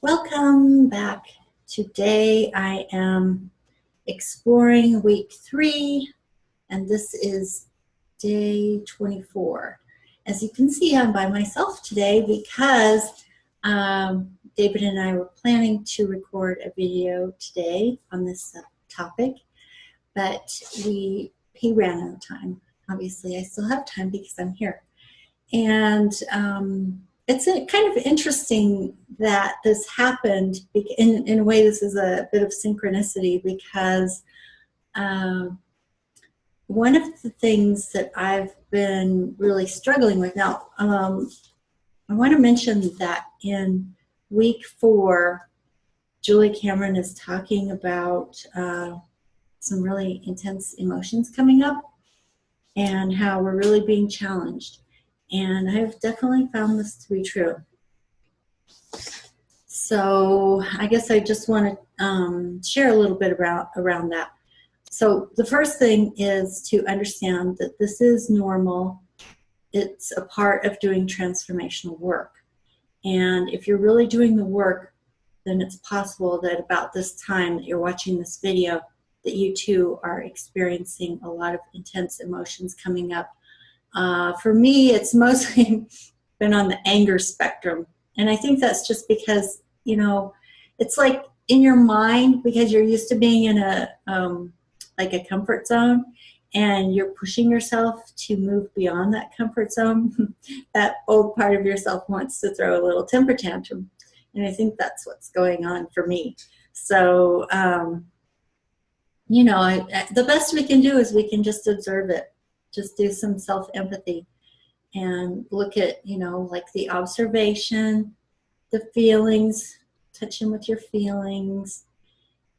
Welcome back. Today I am exploring week 3, and this is day 24. As you can see, I'm by myself today because David and I were planning to record a video today on this topic, but he ran out of time. Obviously, I still have time because I'm here. And it's kind of interesting that this happened. In a way, this is a bit of synchronicity because one of the things that I've been really struggling with now, I want to mention that in week 4, Julie Cameron is talking about some really intense emotions coming up and how we're really being challenged. And I've definitely found this to be true. So I guess I just want to share a little bit around that. So the first thing is to understand that this is normal. It's a part of doing transformational work. And if you're really doing the work, then it's possible that about this time that you're watching this video, that you too are experiencing a lot of intense emotions coming up. For me, it's mostly been on the anger spectrum. And I think that's just because, you know, it's like in your mind, because you're used to being in a comfort zone, and you're pushing yourself to move beyond that comfort zone. That old part of yourself wants to throw a little temper tantrum. And I think that's what's going on for me. So, you know, the best we can do is we can just observe it. Just do some self-empathy and look at, you know, like the observation, the feelings, touch in with your feelings.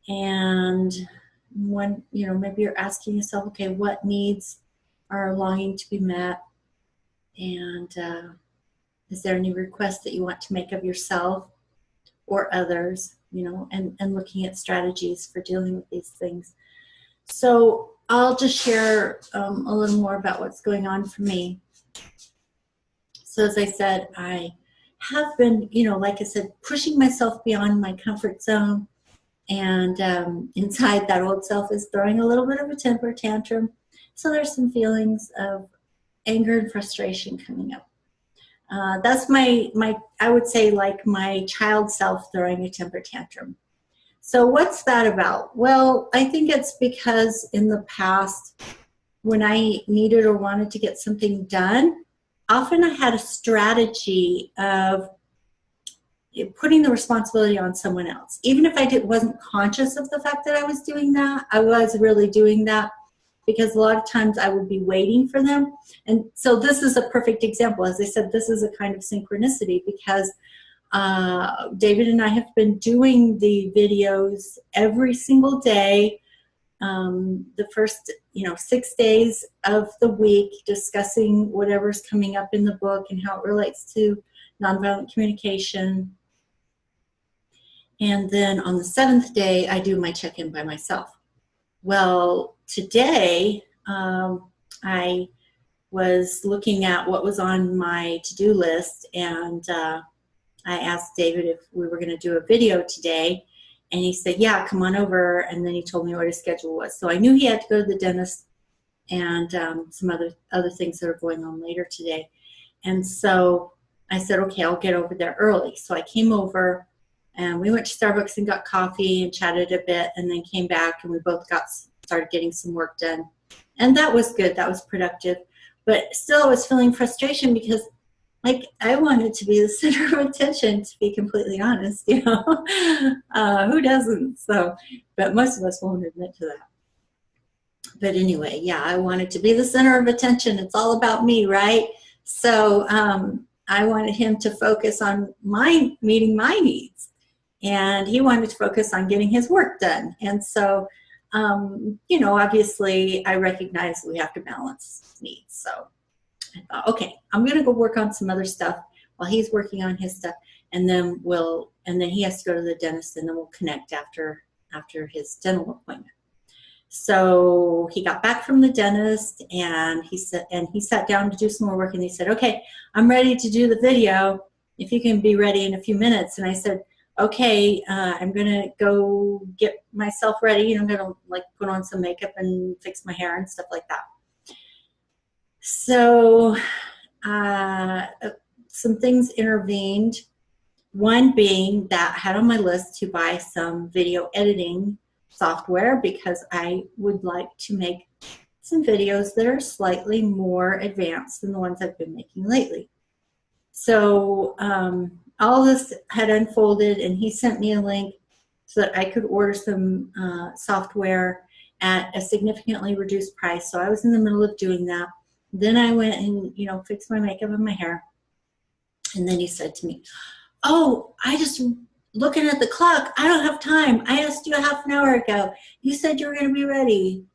And when, you know, maybe you're asking yourself, okay, what needs are longing to be met? And is there any requests that you want to make of yourself or others, you know, and looking at strategies for dealing with these things. So I'll just share a little more about what's going on for me. So as I said, I have been, you know, like I said, pushing myself beyond my comfort zone, and inside that old self is throwing a little bit of a temper tantrum. So there's some feelings of anger and frustration coming up. That's my I would say like my child self throwing a temper tantrum. So what's that about? Well, I think it's because in the past, when I needed or wanted to get something done, often I had a strategy of putting the responsibility on someone else. Even if I wasn't conscious of the fact that I was doing that, I was really doing that, because a lot of times I would be waiting for them. And so this is a perfect example. As I said, this is a kind of synchronicity because David and I have been doing the videos every single day, the first 6 days of the week, discussing whatever's coming up in the book and how it relates to nonviolent communication. And then on the 7th day, I do my check-in by myself. Well, today I was looking at what was on my to-do list, and I asked David if we were going to do a video today, and he said, yeah, come on over, and then he told me what his schedule was. So I knew he had to go to the dentist and some other things that are going on later today. And so I said, okay, I'll get over there early. So I came over, and we went to Starbucks and got coffee and chatted a bit, and then came back, and we both started getting some work done. And that was good. That was productive. But still, I was feeling frustration because, like, I wanted to be the center of attention, to be completely honest, you know. Who doesn't? So, but most of us won't admit to that. But anyway, yeah, I wanted to be the center of attention. It's all about me, right? So I wanted him to focus on meeting my needs. And he wanted to focus on getting his work done. And so, you know, obviously I recognize we have to balance needs. So I thought, okay, I'm going to go work on some other stuff while he's working on his stuff. And then he has to go to the dentist, and then we'll connect after his dental appointment. So he got back from the dentist, and he sat down to do some more work, and he said, okay, I'm ready to do the video if you can be ready in a few minutes. And I said, okay, I'm gonna go get myself ready, and I'm gonna like put on some makeup and fix my hair and stuff like that. So uh, some things intervened. One being that I had on my list to buy some video editing software because I would like to make some videos that are slightly more advanced than the ones I've been making lately. So all this had unfolded, and he sent me a link so that I could order some software at a significantly reduced price. So I was in the middle of doing that. Then I went and, you know, fixed my makeup and my hair. And then he said to me, "Oh, I just looking at the clock. I don't have time. I asked you a half an hour ago. You said you were going to be ready.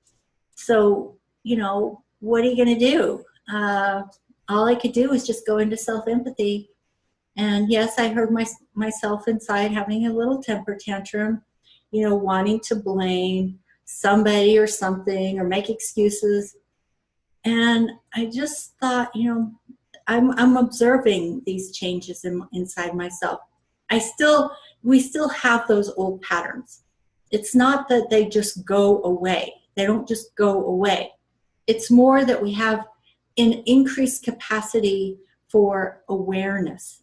So, you know, what are you going to do?" All I could do was just go into self-empathy. And yes, I heard myself inside having a little temper tantrum, you know, wanting to blame somebody or something or make excuses. And I just thought, you know, I'm observing these changes inside myself. We still have those old patterns. It's not that they just go away. They don't just go away. It's more that we have an increased capacity for awareness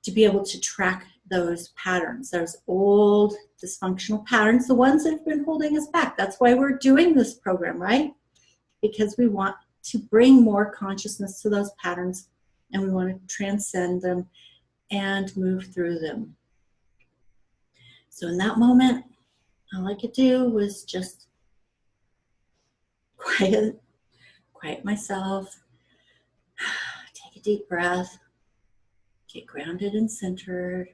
to be able to track those patterns, those old dysfunctional patterns, the ones that have been holding us back. That's why we're doing this program, right? Because we want to bring more consciousness to those patterns, and we want to transcend them and move through them. So in that moment, all I could do was just quiet myself, take a deep breath, get grounded and centered,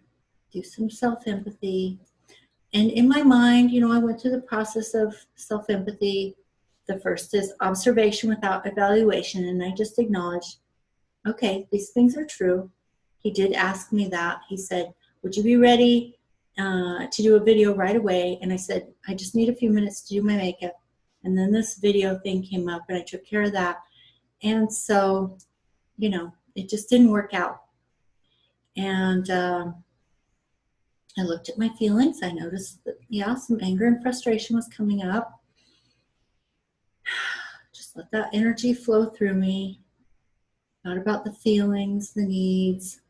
do some self-empathy. And in my mind, you know, I went through the process of self-empathy. The first is observation without evaluation, and I just acknowledged, okay, these things are true. He did ask me that. He said, "Would you be ready to do a video right away?" And I said, "I just need a few minutes to do my makeup." And then this video thing came up, and I took care of that. And so, you know, it just didn't work out. And I looked at my feelings. I noticed that, yeah, some anger and frustration was coming up. Just let that energy flow through me. Thought about the feelings, the needs,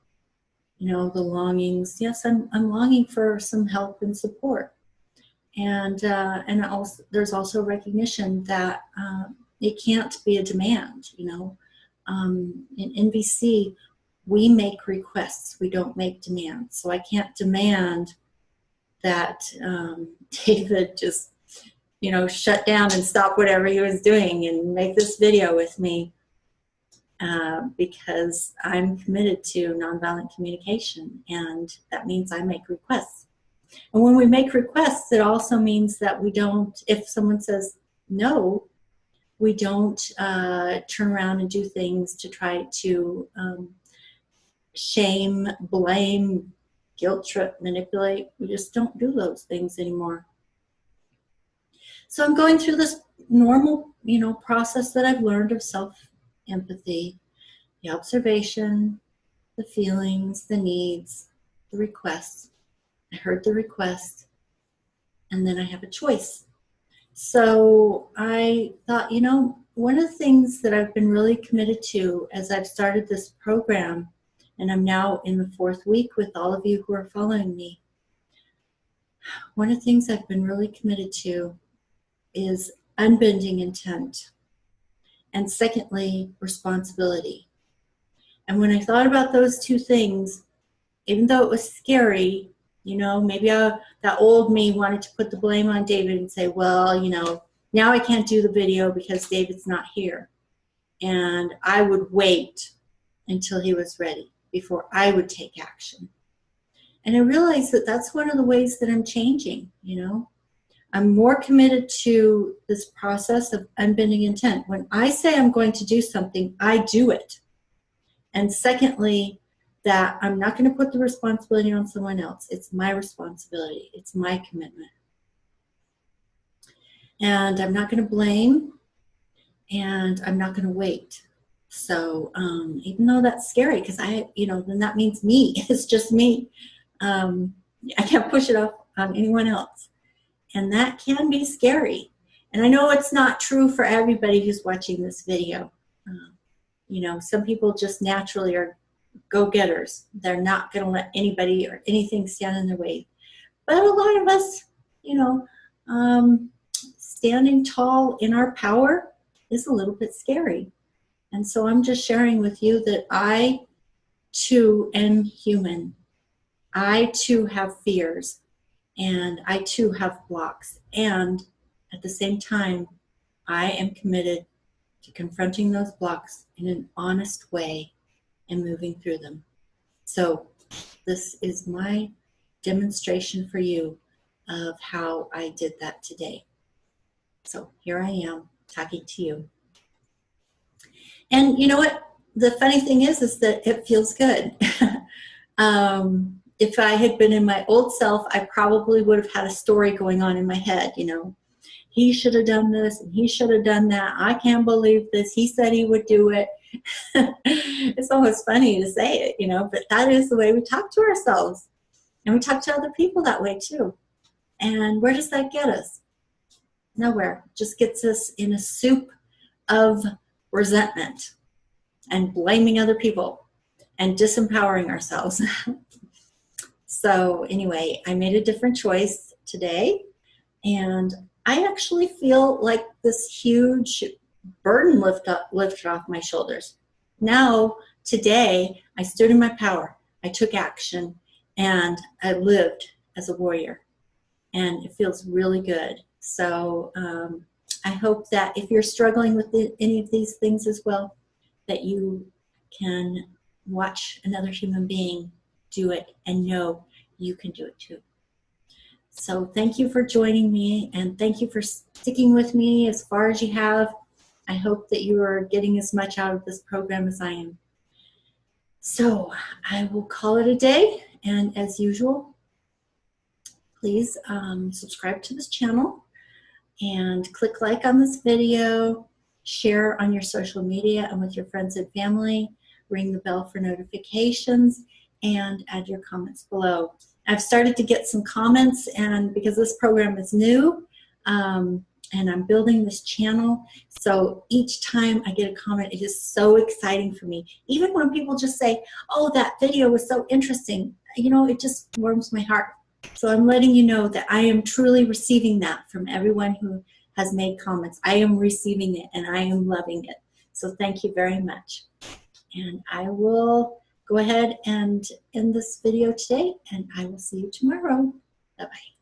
you know, the longings. Yes, I'm longing for some help and support. And also, there's also recognition that it can't be a demand, you know. In NVC, we make requests. We don't make demands. So I can't demand that David just, you know, shut down and stop whatever he was doing and make this video with me, because I'm committed to nonviolent communication, and that means I make requests. And when we make requests, it also means that we don't, if someone says no, we don't turn around and do things to try to shame, blame, guilt trip, manipulate. We just don't do those things anymore. So I'm going through this normal, you know, process that I've learned of self-empathy, the observation, the feelings, the needs, the requests. I heard the request, and then I have a choice. So I thought, you know, one of the things that I've been really committed to as I've started this program, and I'm now in the 4th week with all of you who are following me, one of the things I've been really committed to is unbending intent. And secondly, responsibility. And when I thought about those two things, even though it was scary, you know, maybe that old me wanted to put the blame on David and say, well, you know, now I can't do the video because David's not here. And I would wait until he was ready before I would take action. And I realized that that's one of the ways that I'm changing, you know. I'm more committed to this process of unbending intent. When I say I'm going to do something, I do it. And secondly, that I'm not going to put the responsibility on someone else. It's my responsibility. It's my commitment. And I'm not going to blame, and I'm not going to wait. So even though that's scary, because then that means me. It's just me. I can't push it off on anyone else. And that can be scary. And I know it's not true for everybody who's watching this video. You know, some people just naturally are go-getters. They're not going to let anybody or anything stand in their way. But a lot of us, you know, standing tall in our power is a little bit scary. And so I'm just sharing with you that I, too, am human. I, too, have fears. And I, too, have blocks. And at the same time, I am committed to confronting those blocks in an honest way and moving through them. So this is my demonstration for you of how I did that today. So here I am talking to you. And you know what? The funny thing is that it feels good. If I had been in my old self, I probably would have had a story going on in my head, you know. He should have done this and he should have done that. I can't believe this. He said he would do it. It's almost funny to say it, you know, but that is the way we talk to ourselves. And we talk to other people that way too. And where does that get us? Nowhere. It just gets us in a soup of resentment and blaming other people and disempowering ourselves. So anyway, I made a different choice today, and I actually feel like this huge burden lifted off my shoulders. Now, today, I stood in my power. I took action, and I lived as a warrior. And it feels really good. So I hope that if you're struggling with any of these things as well, that you can watch another human being do it and know you can do it too. So thank you for joining me, and thank you for sticking with me as far as you have. I hope that you are getting as much out of this program as I am. So I will call it a day, and as usual, please subscribe to this channel and click like on this video, share on your social media and with your friends and family, ring the bell for notifications, and add your comments below. I've started to get some comments, and because this program is new, and I'm building this channel, so each time I get a comment, it is so exciting for me. Even when people just say, oh, that video was so interesting, you know, it just warms my heart. So I'm letting you know that I am truly receiving that from everyone who has made comments. I am receiving it, and I am loving it. So thank you very much. And I will go ahead and end this video today, and I will see you tomorrow. Bye-bye.